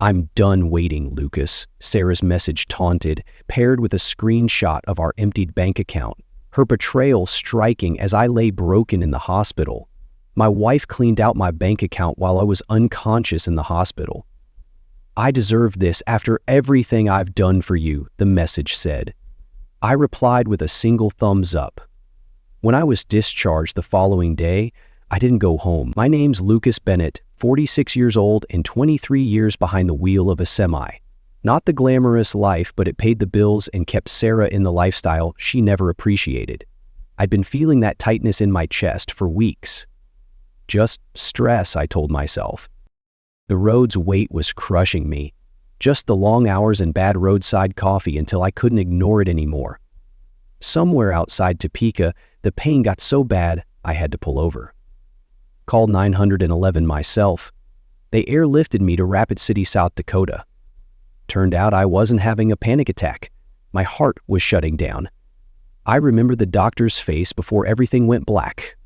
"I'm done waiting, Lucas," Sarah's message taunted, paired with a screenshot of our emptied bank account. Her betrayal striking as I lay broken in the hospital. My wife cleaned out my bank account while I was unconscious in the hospital. "I deserve this after everything I've done for you," the message said. I replied with a single thumbs up. When I was discharged the following day, I didn't go home. My name's Lucas Bennett, 46 years old and 23 years behind the wheel of a semi. Not the glamorous life, but it paid the bills and kept Sarah in the lifestyle she never appreciated. I'd been feeling that tightness in my chest for weeks. Just stress, I told myself. The road's weight was crushing me. Just the long hours and bad roadside coffee until I couldn't ignore it anymore. Somewhere outside Topeka, the pain got so bad I had to pull over. Called 911 myself. They airlifted me to Rapid City, South Dakota. Turned out I wasn't having a panic attack. My heart was shutting down. I remember the doctor's face before everything went black.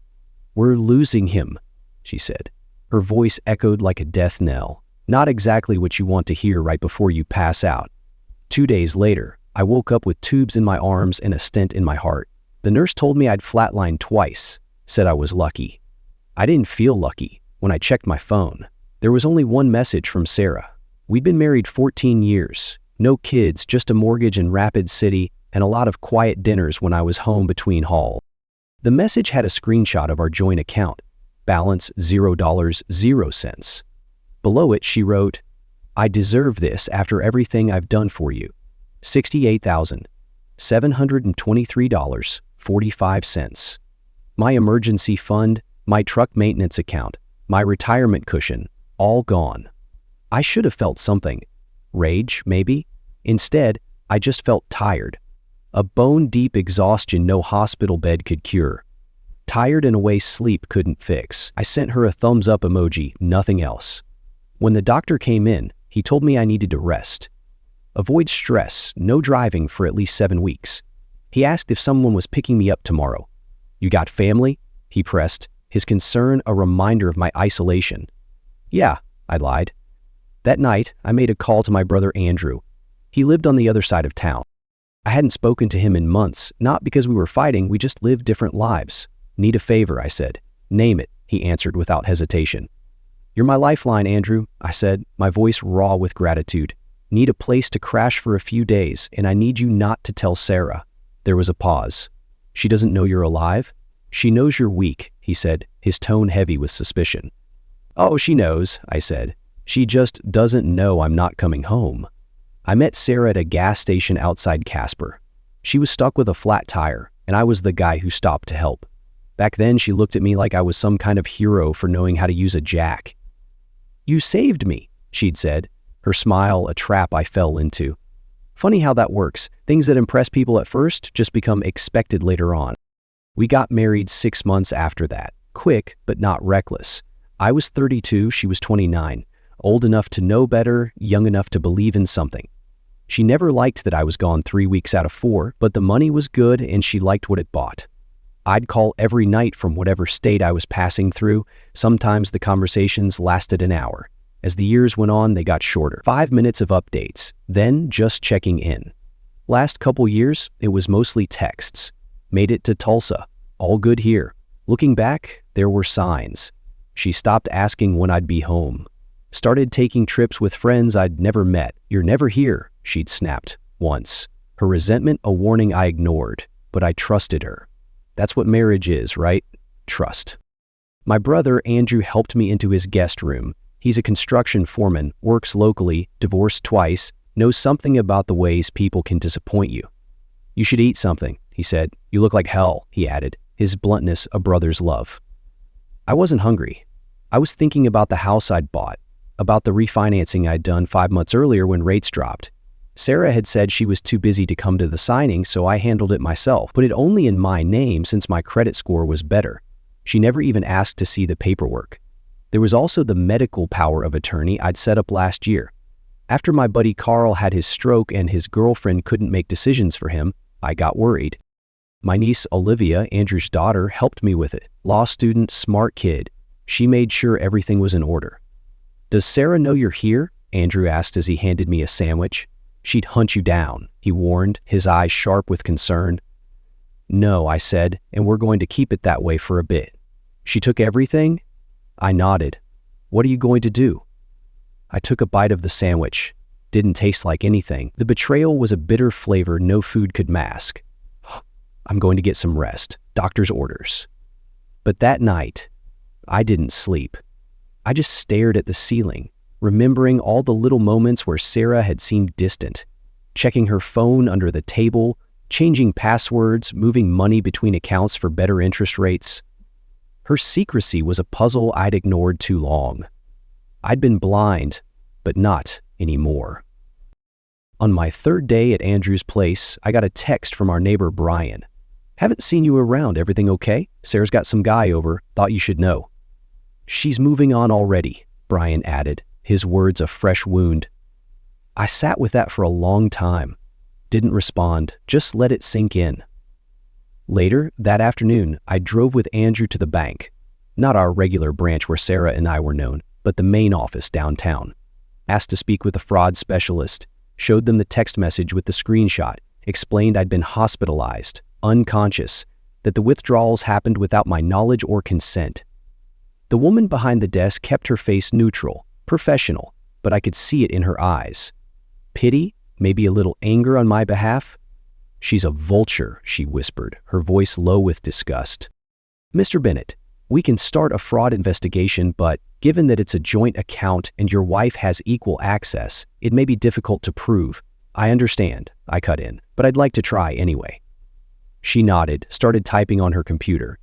"We're losing him," she said. Her voice echoed like a death knell. Not exactly what you want to hear right before you pass out. 2 days later, I woke up with tubes in my arms and a stent in my heart. The nurse told me I'd flatlined twice, said I was lucky. I didn't feel lucky. When I checked my phone, there was only one message from Sarah. We'd been married 14 years, no kids, just a mortgage in Rapid City and a lot of quiet dinners when I was home between hauls. The message had a screenshot of our joint account, balance $0.00. Below it, she wrote, "I deserve this after everything I've done for you. $68,723.45. My emergency fund, my truck maintenance account, my retirement cushion, all gone." I should have felt something. Rage, maybe? Instead, I just felt tired. A bone-deep exhaustion no hospital bed could cure. Tired in a way sleep couldn't fix. I sent her a thumbs-up emoji, nothing else. When the doctor came in, he told me I needed to rest. Avoid stress, no driving for at least 7 weeks. He asked if someone was picking me up tomorrow. "You got family?" he pressed, his concern a reminder of my isolation. "Yeah," I lied. That night, I made a call to my brother Andrew. He lived on the other side of town. I hadn't spoken to him in months, not because we were fighting, we just lived different lives. "Need a favor," I said. "Name it," he answered without hesitation. "You're my lifeline, Andrew," I said, my voice raw with gratitude. "Need a place to crash for a few days, and I need you not to tell Sarah." There was a pause. "She doesn't know you're alive?" "She knows you're weak," he said, his tone heavy with suspicion. "Oh, she knows," I said. "She just doesn't know I'm not coming home." I met Sarah at a gas station outside Casper. She was stuck with a flat tire, and I was the guy who stopped to help. Back then, she looked at me like I was some kind of hero for knowing how to use a jack. "You saved me," she'd said, her smile a trap I fell into. Funny how that works. Things that impress people at first just become expected later on. We got married 6 months after that. Quick, but not reckless. I was 32, she was 29. Old enough to know better, young enough to believe in something. She never liked that I was gone 3 weeks out of 4, but the money was good and she liked what it bought. I'd call every night from whatever state I was passing through. Sometimes the conversations lasted an hour. As the years went on, they got shorter. 5 minutes of updates, then just checking in. Last couple years, it was mostly texts. Made it to Tulsa. All good here. Looking back, there were signs. She stopped asking when I'd be home. Started taking trips with friends I'd never met. "You're never here," she'd snapped once. Her resentment a warning I ignored, but I trusted her. That's what marriage is, right? Trust. My brother Andrew helped me into his guest room. He's a construction foreman, works locally, divorced twice, knows something about the ways people can disappoint you. "You should eat something," he said. "You look like hell," he added, his bluntness a brother's love. I wasn't hungry. I was thinking about the house I'd bought, about the refinancing I'd done 5 months earlier when rates dropped. Sarah had said she was too busy to come to the signing, so I handled it myself, put it only in my name since my credit score was better. She never even asked to see the paperwork. There was also the medical power of attorney I'd set up last year. After my buddy Carl had his stroke and his girlfriend couldn't make decisions for him, I got worried. My niece Olivia, Andrew's daughter, helped me with it. Law student, smart kid. She made sure everything was in order. "Does Sarah know you're here?" Andrew asked as he handed me a sandwich. She'd hunt you down, he warned, his eyes sharp with concern. No, I said, and we're going to keep it that way for a bit. She took everything? I nodded. What are you going to do? I took a bite of the sandwich. Didn't taste like anything. The betrayal was a bitter flavor no food could mask. I'm going to get some rest. Doctor's orders. But that night, I didn't sleep. I just stared at the ceiling, remembering all the little moments where Sarah had seemed distant, checking her phone under the table, changing passwords, moving money between accounts for better interest rates. Her secrecy was a puzzle I'd ignored too long. I'd been blind, but not anymore. On my third day at Andrew's place, I got a text from our neighbor Brian. Haven't seen you around, everything okay? Sarah's got some guy over, thought you should know. She's moving on already, Brian added, his words a fresh wound. I sat with that for a long time. Didn't respond, just let it sink in. Later, that afternoon, I drove with Andrew to the bank. Not our regular branch where Sarah and I were known, but the main office downtown. Asked to speak with a fraud specialist, showed them the text message with the screenshot, explained I'd been hospitalized, unconscious, that the withdrawals happened without my knowledge or consent. The woman behind the desk kept her face neutral, professional, but I could see it in her eyes. Pity, maybe a little anger on my behalf. She's a vulture, she whispered, her voice low with disgust. Mr. Bennett, we can start a fraud investigation, but given that it's a joint account and your wife has equal access, it may be difficult to prove. I understand, I cut in, but I'd like to try anyway. She nodded, started typing on her computer.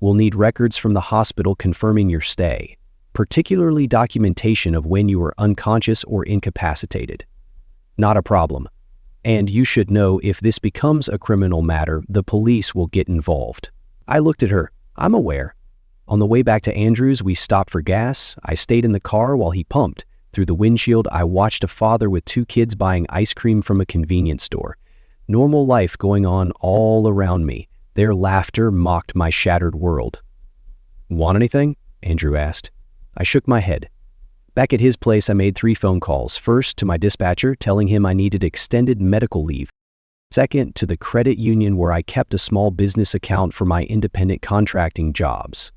We'll need records from the hospital confirming your stay, particularly documentation of when you were unconscious or incapacitated. Not a problem. And you should know if this becomes a criminal matter, the police will get involved. I looked at her. I'm aware. On the way back to Andrew's, we stopped for gas. I stayed in the car while he pumped. Through the windshield, I watched a father with 2 kids buying ice cream from a convenience store. Normal life going on all around me. Their laughter mocked my shattered world. Want anything? Andrew asked. I shook my head. Back at his place, I made 3 phone calls. First, to my dispatcher, telling him I needed extended medical leave. Second, to the credit union where I kept a small business account for my independent contracting jobs.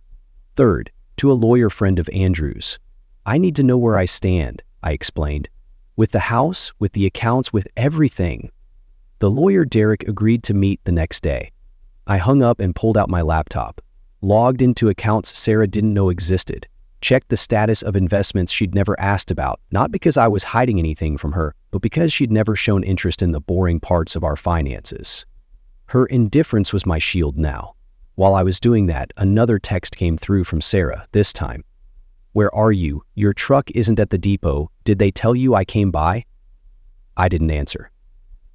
Third, to a lawyer friend of Andrew's. I need to know where I stand, I explained. With the house, with the accounts, with everything. The lawyer Derek agreed to meet the next day. I hung up and pulled out my laptop. Logged into accounts Sarah didn't know existed. Checked the status of investments she'd never asked about, not because I was hiding anything from her, but because she'd never shown interest in the boring parts of our finances. Her indifference was my shield now. While I was doing that, another text came through from Sarah, this time. Where are you? Your truck isn't at the depot. Did they tell you I came by? I didn't answer.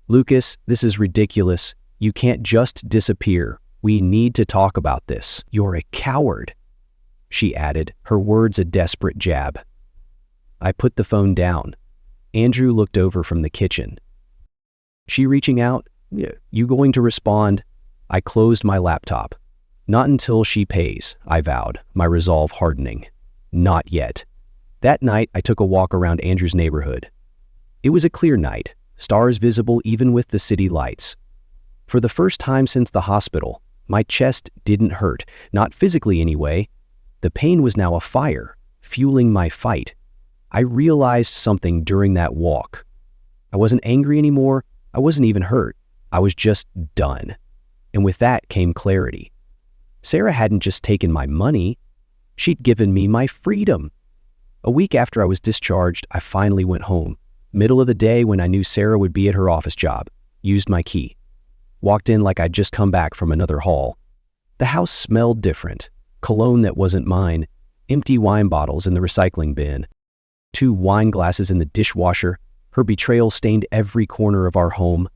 Lucas, this is ridiculous. You can't just disappear. We need to talk about this. You're a coward. She added, her words a desperate jab. I put the phone down. Andrew looked over from the kitchen. She reaching out? You going to respond? I closed my laptop. Not until she pays, I vowed, my resolve hardening. Not yet. That night, I took a walk around Andrew's neighborhood. It was a clear night, stars visible even with the city lights. For the first time since the hospital, my chest didn't hurt, not physically anyway. The pain was now a fire, fueling my fight. I realized something during that walk. I wasn't angry anymore. I wasn't even hurt. I was just done. And with that came clarity. Sarah hadn't just taken my money. She'd given me my freedom. A week after I was discharged, I finally went home. Middle of the day when I knew Sarah would be at her office job. Used my key. Walked in like I'd just come back from another haul. The house smelled different. Cologne that wasn't mine, empty wine bottles in the recycling bin, 2 wine glasses in the dishwasher. Her betrayal stained every corner of our home.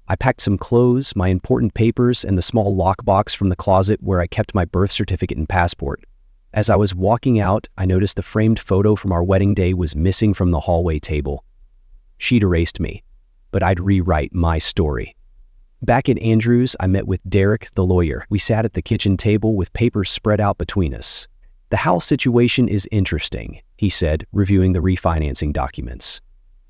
I packed some clothes, my important papers, and the small lockbox from the closet where I kept my birth certificate and passport. As I was walking out, I noticed the framed photo from our wedding day was missing from the hallway table. She'd erased me, but I'd rewrite my story. Back at Andrew's, I met with Derek, the lawyer. We sat at the kitchen table with papers spread out between us. "The house situation is interesting," he said, reviewing the refinancing documents.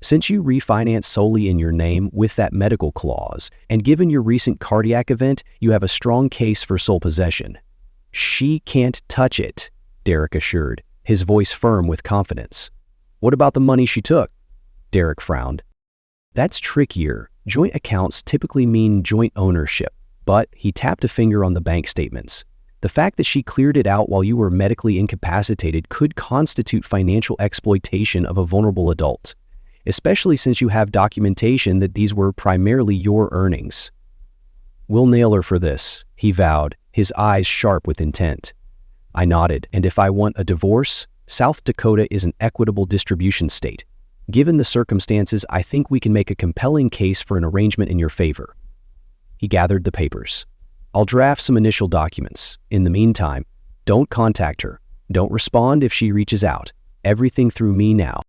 "Since you refinanced solely in your name with that medical clause, and given your recent cardiac event, you have a strong case for sole possession." "She can't touch it," Derek assured, his voice firm with confidence. "What about the money she took?" Derek frowned. "That's trickier. Joint accounts typically mean joint ownership, but," he tapped a finger on the bank statements, "the fact that she cleared it out while you were medically incapacitated could constitute financial exploitation of a vulnerable adult, especially since you have documentation that these were primarily your earnings." "We'll nail her for this," he vowed, his eyes sharp with intent. I nodded, "And if I want a divorce, South Dakota is an equitable distribution state. Given the circumstances, I think we can make a compelling case for an arrangement in your favor." He gathered the papers. "I'll draft some initial documents. In the meantime, don't contact her. Don't respond if she reaches out. Everything through me now."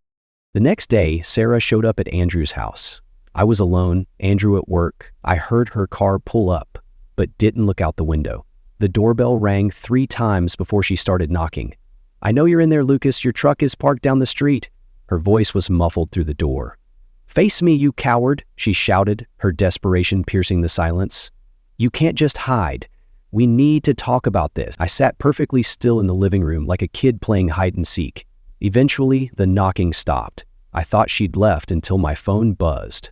The next day, Sarah showed up at Andrew's house. I was alone, Andrew at work. I heard her car pull up, but didn't look out the window. The doorbell rang 3 times before she started knocking. "I know you're in there, Lucas. Your truck is parked down the street." Her voice was muffled through the door. "Face me, you coward," she shouted, her desperation piercing the silence. "You can't just hide. We need to talk about this." I sat perfectly still in the living room like a kid playing hide and seek. Eventually, the knocking stopped. I thought she'd left until my phone buzzed.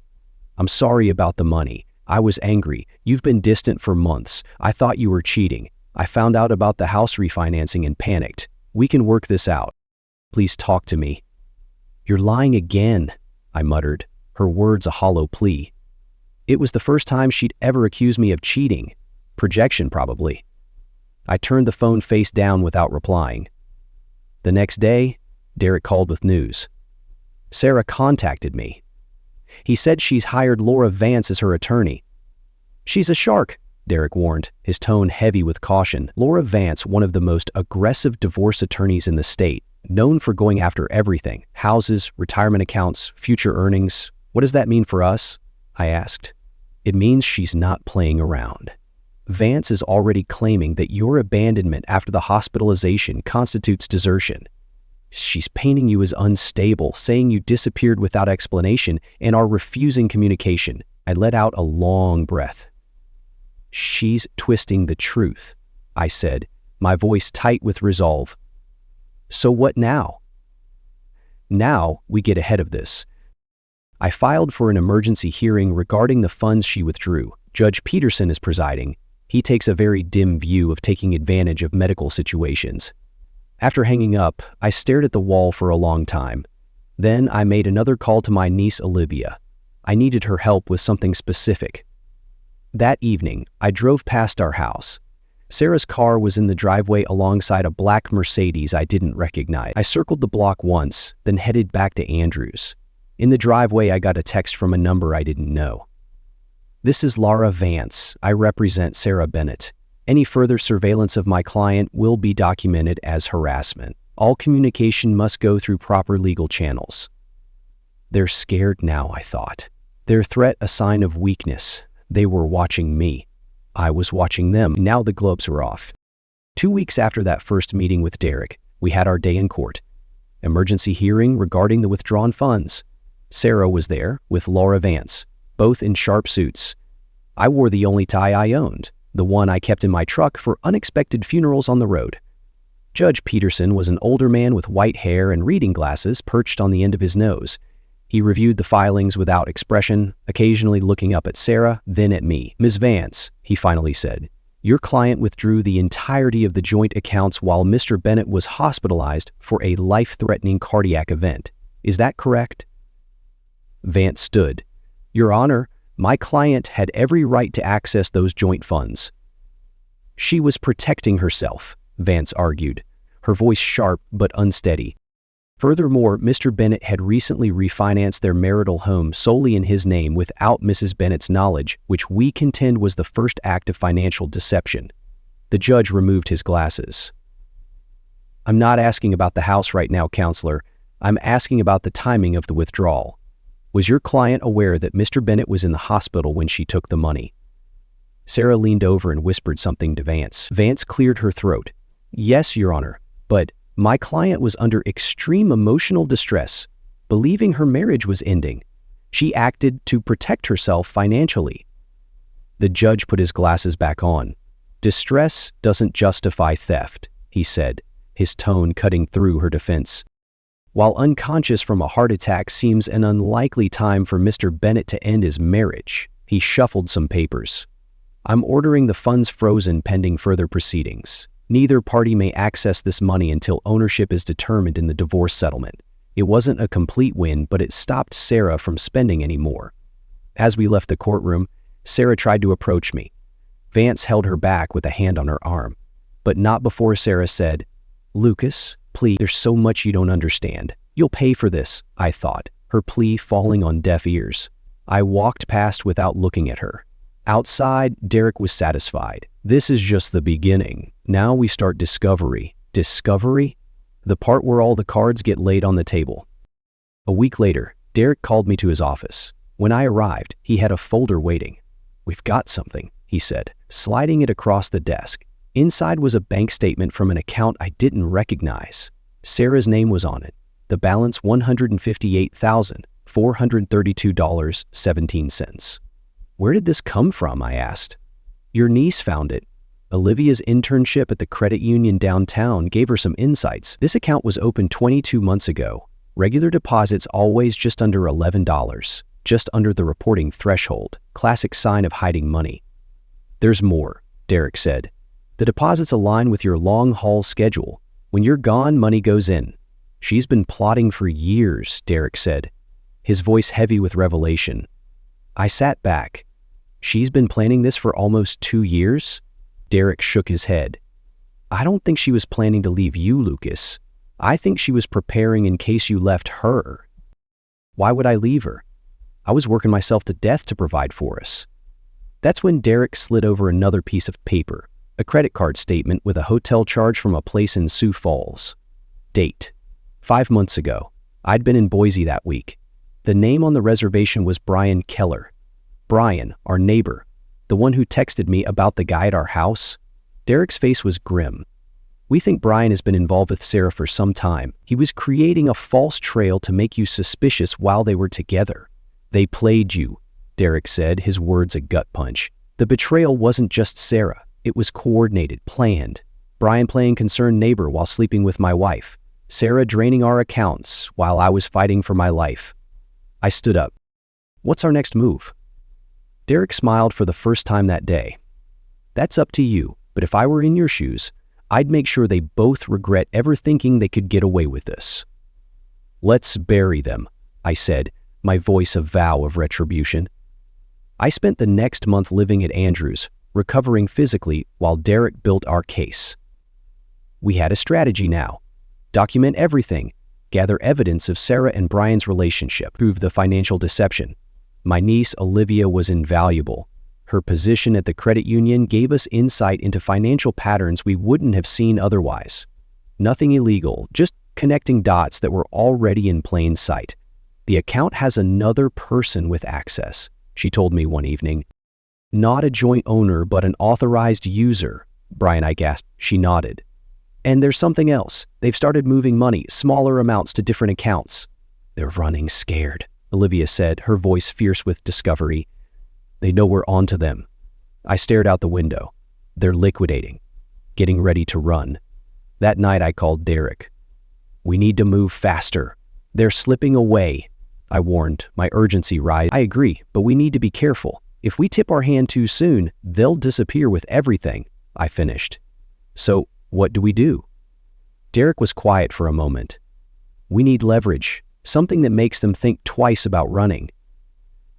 "I'm sorry about the money. I was angry. You've been distant for months. I thought you were cheating. I found out about the house refinancing and panicked. We can work this out. Please talk to me." "You're lying again," I muttered, her words a hollow plea. It was the first time she'd ever accused me of cheating. Projection, probably. I turned the phone face down without replying. The next day, Derek called with news. Sarah contacted me. He said she's hired Laura Vance as her attorney. "She's a shark," Derek warned, his tone heavy with caution. Laura Vance, one of the most aggressive divorce attorneys in the state, known for going after everything: houses, retirement accounts, future earnings. "What does that mean for us?" I asked. "It means she's not playing around. Vance is already claiming that your abandonment after the hospitalization constitutes desertion. She's painting you as unstable, saying you disappeared without explanation, and are refusing communication." I let out a long breath. "She's twisting the truth," I said, my voice tight with resolve. "So what now?" "Now we get ahead of this." I filed for an emergency hearing regarding the funds she withdrew. Judge Peterson is presiding. He takes a very dim view of taking advantage of medical situations. After hanging up, I stared at the wall for a long time. Then I made another call to my niece Olivia. I needed her help with something specific. That evening, I drove past our house. Sarah's car was in the driveway alongside a black Mercedes I didn't recognize. I circled the block once, then headed back to Andrew's. In the driveway, I got a text from a number I didn't know. "This is Laura Vance. I represent Sarah Bennett. Any further surveillance of my client will be documented as harassment. All communication must go through proper legal channels." They're scared now, I thought. Their threat a sign of weakness. They were watching me. I was watching them. Now the gloves were off. 2 weeks after that first meeting with Derek, we had our day in court. Emergency hearing regarding the withdrawn funds. Sarah was there with Laura Vance, both in sharp suits. I wore the only tie I owned, the one I kept in my truck for unexpected funerals on the road. Judge Peterson was an older man with white hair and reading glasses perched on the end of his nose. He reviewed the filings without expression, occasionally looking up at Sarah, then at me. "Ms. Vance," he finally said, "your client withdrew the entirety of the joint accounts while Mr. Bennett was hospitalized for a life-threatening cardiac event. Is that correct?" Vance stood. "Your Honor, my client had every right to access those joint funds." "She was protecting herself," Vance argued, her voice sharp but unsteady. "Furthermore, Mr. Bennett had recently refinanced their marital home solely in his name without Mrs. Bennett's knowledge, which we contend was the first act of financial deception." The judge removed his glasses. "I'm not asking about the house right now, counselor. I'm asking about the timing of the withdrawal. Was your client aware that Mr. Bennett was in the hospital when she took the money?" Sarah leaned over and whispered something to Vance. Vance cleared her throat. "Yes, Your Honor. But my client was under extreme emotional distress, believing her marriage was ending. She acted to protect herself financially. The judge put his glasses back on. "Distress doesn't justify theft," he said, his tone cutting through her defense. "While unconscious from a heart attack seems an unlikely time for Mr. Bennett to end his marriage," he shuffled some papers. "I'm ordering the funds frozen pending further proceedings. Neither party may access this money until ownership is determined in the divorce settlement." It wasn't a complete win, but it stopped Sarah from spending any more. As we left the courtroom, Sarah tried to approach me. Vance held her back with a hand on her arm, but not before Sarah said, "Lucas, please, there's so much you don't understand. You'll pay for this," I thought, her plea falling on deaf ears. I walked past without looking at her. Outside, Derek was satisfied. "This is just the beginning. Now we start discovery." Discovery? The part where all the cards get laid on the table. A week later, Derek called me to his office. When I arrived, he had a folder waiting. "We've got something," he said, sliding it across the desk. Inside was a bank statement from an account I didn't recognize. Sarah's name was on it. The balance $158,432.17. "Where did this come from?" I asked. "Your niece found it. Olivia's internship at the credit union downtown gave her some insights. This account was opened 22 months ago. Regular deposits always just under $11, just under the reporting threshold. Classic sign of hiding money." "There's more," Derek said. "The deposits align with your long-haul schedule. When you're gone, money goes in." "She's been plotting for years," Derek said, his voice heavy with revelation. I sat back. "She's been planning this for almost 2 years? Derek shook his head. "I don't think she was planning to leave you, Lucas. I think she was preparing in case you left her." "Why would I leave her? I was working myself to death to provide for us." That's when Derek slid over another piece of paper, a credit card statement with a hotel charge from a place in Sioux Falls. Date: 5 months ago. I'd been in Boise that week. The name on the reservation was Brian Keller. Brian, our neighbor. The one who texted me about the guy at our house? Derek's face was grim. "We think Brian has been involved with Sarah for some time. He was creating a false trail to make you suspicious while they were together." "They played you," Derek said, his words a gut punch. "The betrayal wasn't just Sarah. It was coordinated, planned. Brian playing concerned neighbor while sleeping with my wife. Sarah draining our accounts while I was fighting for my life." I stood up. "What's our next move?" Derek smiled for the first time that day. "That's up to you, but if I were in your shoes, I'd make sure they both regret ever thinking they could get away with this." "Let's bury them," I said, my voice a vow of retribution. I spent the next month living at Andrews, recovering physically while Derek built our case. We had a strategy now. Document everything, gather evidence of Sarah and Brian's relationship, prove the financial deception. My niece Olivia was invaluable. Her position at the credit union gave us insight into financial patterns we wouldn't have seen otherwise. Nothing illegal, just connecting dots that were already in plain sight. "The account has another person with access," she told me one evening. "Not a joint owner, but an authorized user." "Brian," I gasped. She nodded. "And there's something else. They've started moving money, smaller amounts to different accounts." "They're running scared," Olivia said, her voice fierce with discovery. "They know we're onto them." I stared out the window. They're liquidating, getting ready to run. That night I called Derek. "We need to move faster. They're slipping away," I warned, my urgency rising. "I agree, but we need to be careful. If we tip our hand too soon, they'll disappear with everything," I finished. "So what do we do?" Derek was quiet for a moment. "We need leverage. Something that makes them think twice about running."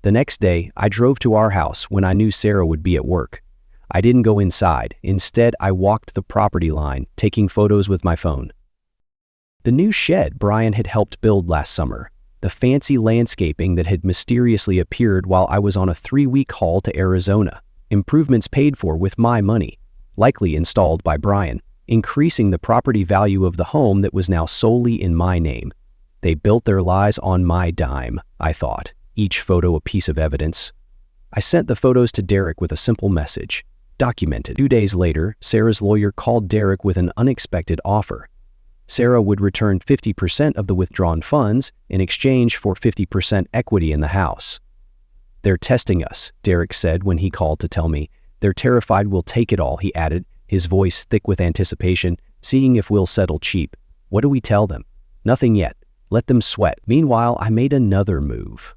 The next day, I drove to our house when I knew Sarah would be at work. I didn't go inside. Instead, I walked the property line, taking photos with my phone. The new shed Brian had helped build last summer, the fancy landscaping that had mysteriously appeared while I was on a 3-week haul to Arizona, improvements paid for with my money, likely installed by Brian, increasing the property value of the home that was now solely in my name. They built their lies on my dime, I thought, each photo a piece of evidence. I sent the photos to Derek with a simple message, documented. 2 days later, Sarah's lawyer called Derek with an unexpected offer. Sarah would return 50% of the withdrawn funds in exchange for 50% equity in the house. "They're testing us," Derek said when he called to tell me. "They're terrified we'll take it all," he added, his voice thick with anticipation, "seeing if we'll settle cheap." "What do we tell them?" "Nothing yet. Let them sweat." Meanwhile, I made another move.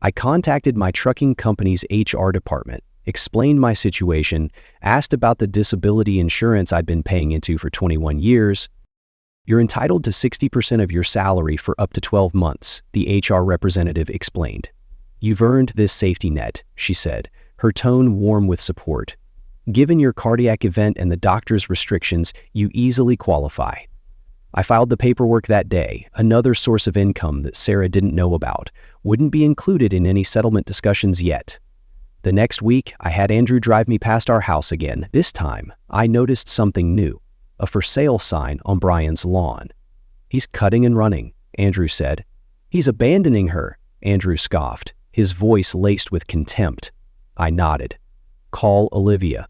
I contacted my trucking company's HR department, explained my situation, asked about the disability insurance I'd been paying into for 21 years. "You're entitled to 60% of your salary for up to 12 months, the HR representative explained. "You've earned this safety net," she said, her tone warm with support. "Given your cardiac event and the doctor's restrictions, you easily qualify." I filed the paperwork that day. Another source of income that Sarah didn't know about wouldn't be included in any settlement discussions yet. The next week, I had Andrew drive me past our house again. This time, I noticed something new, a for sale sign on Brian's lawn. "He's cutting and running," Andrew said. "He's abandoning her," Andrew scoffed, his voice laced with contempt. I nodded. "Call Olivia."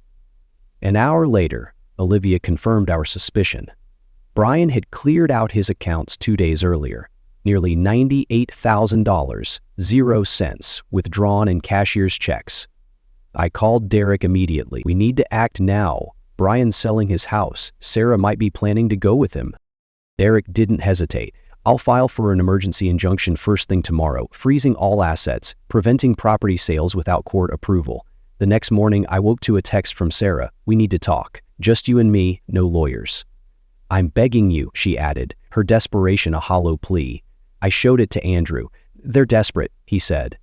An hour later, Olivia confirmed our suspicion. Brian had cleared out his accounts 2 days earlier, nearly $98,000, 0 cents, withdrawn in cashier's checks. I called Derek immediately. "We need to act now. Brian's selling his house. Sarah might be planning to go with him." Derek didn't hesitate. "I'll file for an emergency injunction first thing tomorrow, freezing all assets, preventing property sales without court approval." The next morning, I woke to a text from Sarah. "We need to talk. Just you and me, no lawyers." "I'm begging you," she added, her desperation a hollow plea. I showed it to Andrew. "They're desperate," he said.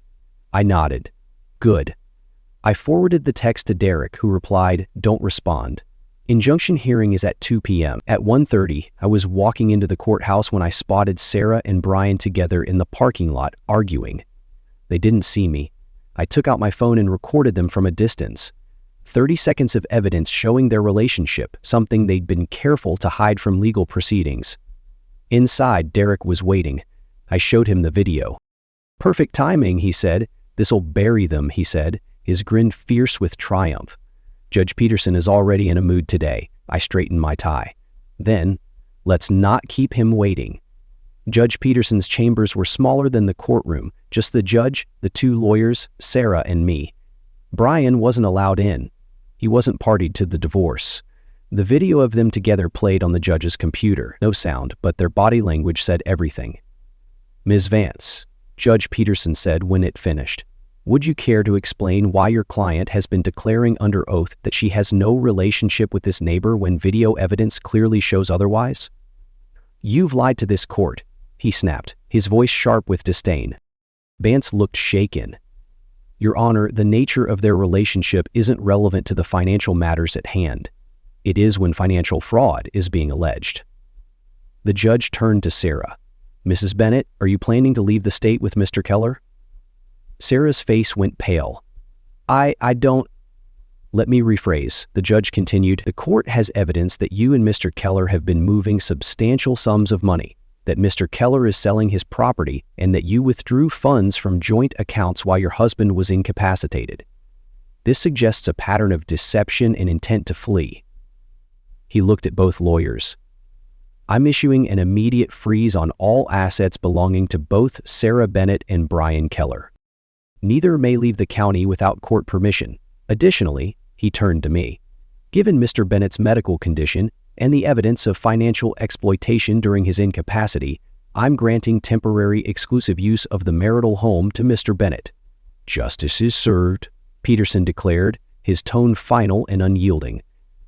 I nodded. "Good." I forwarded the text to Derek, who replied, "Don't respond." Injunction hearing is at 2 p.m. At 1:30, I was walking into the courthouse when I spotted Sarah and Brian together in the parking lot, arguing. They didn't see me. I took out my phone and recorded them from a distance. 30 seconds of evidence showing their relationship, something they'd been careful to hide from legal proceedings. Inside, Derek was waiting. I showed him the video. "Perfect timing," he said. "This'll bury them," he said, his grin fierce with triumph. "Judge Peterson is already in a mood today." I straightened my tie. Then, let's not keep him waiting. Judge Peterson's chambers were smaller than the courtroom, just the judge, the 2 lawyers, Sarah, and me. Brian wasn't allowed in. He wasn't party to the divorce. The video of them together played on the judge's computer. No sound, but their body language said everything. "Ms. Vance," Judge Peterson said when it finished, "would you care to explain why your client has been declaring under oath that she has no relationship with this neighbor when video evidence clearly shows otherwise?" "You've lied to this court," he snapped, his voice sharp with disdain. Vance looked shaken. "Your Honor, the nature of their relationship isn't relevant to the financial matters at hand. It is when financial fraud is being alleged." The judge turned to Sarah. "Mrs. Bennett, are you planning to leave the state with Mr. Keller?" Sarah's face went pale. I don't..." "Let me rephrase," the judge continued. "The court has evidence that you and Mr. Keller have been moving substantial sums of money, that Mr. Keller is selling his property, and that you withdrew funds from joint accounts while your husband was incapacitated. This suggests a pattern of deception and intent to flee." He looked at both lawyers. "I'm issuing an immediate freeze on all assets belonging to both Sarah Bennett and Brian Keller. Neither may leave the county without court permission. Additionally," he turned to me, "given Mr. Bennett's medical condition and the evidence of financial exploitation during his incapacity, I'm granting temporary exclusive use of the marital home to Mr. Bennett." "Justice is served," Peterson declared, his tone final and unyielding.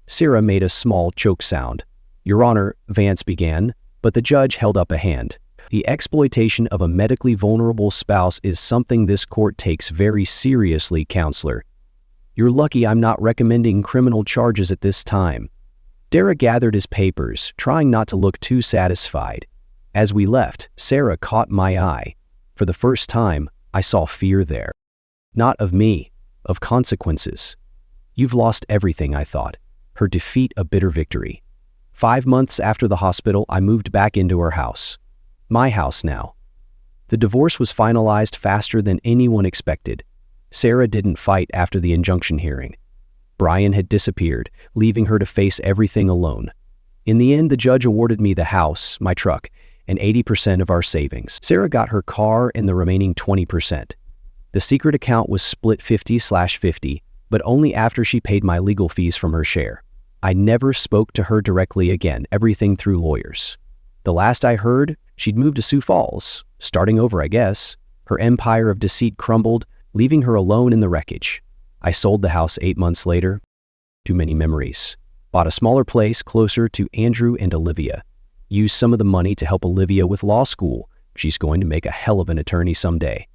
Sarah made a small choke sound. "Your Honor," Vance began, but the judge held up a hand. "The exploitation of a medically vulnerable spouse is something this court takes very seriously, counselor. You're lucky I'm not recommending criminal charges at this time." Derek gathered his papers, trying not to look too satisfied. As we left, Sarah caught my eye. For the first time, I saw fear there. Not of me, of consequences. "You've lost everything," I thought, her defeat a bitter victory. 5 months after the hospital, I moved back into her house. My house now. The divorce was finalized faster than anyone expected. Sarah didn't fight after the injunction hearing. Brian had disappeared, leaving her to face everything alone. In the end, the judge awarded me the house, my truck, and 80% of our savings. Sarah got her car and the remaining 20%. The secret account was split 50/50, but only after she paid my legal fees from her share. I never spoke to her directly again, everything through lawyers. The last I heard, she'd moved to Sioux Falls, starting over, I guess. Her empire of deceit crumbled, leaving her alone in the wreckage. I sold the house 8 months later. Too many memories. Bought a smaller place closer to Andrew and Olivia. Used some of the money to help Olivia with law school. She's going to make a hell of an attorney someday.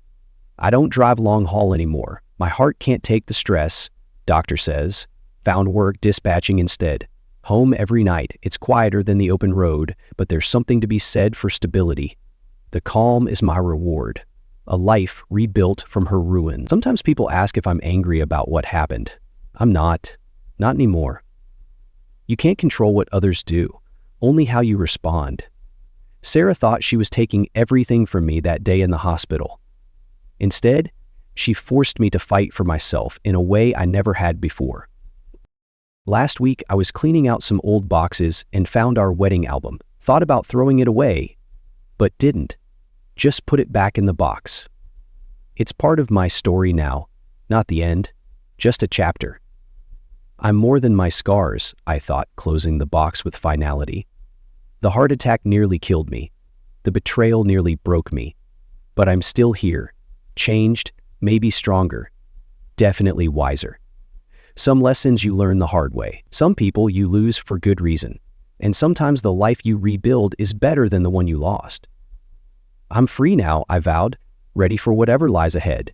I don't drive long haul anymore. My heart can't take the stress, doctor says. Found work dispatching instead. Home every night. It's quieter than the open road, but there's something to be said for stability. The calm is my reward. A life rebuilt from her ruin. Sometimes people ask if I'm angry about what happened. I'm not. Not anymore. You can't control what others do, only how you respond. Sarah thought she was taking everything from me that day in the hospital. Instead, she forced me to fight for myself in a way I never had before. Last week, I was cleaning out some old boxes and found our wedding album. Thought about throwing it away, but didn't. Just put it back in the box. It's part of my story now, not the end, just a chapter. I'm more than my scars, I thought, closing the box with finality. The heart attack nearly killed me. The betrayal nearly broke me. But I'm still here, changed, maybe stronger, definitely wiser. Some lessons you learn the hard way. Some people you lose for good reason. And sometimes the life you rebuild is better than the one you lost. I'm free now, I vowed, ready for whatever lies ahead.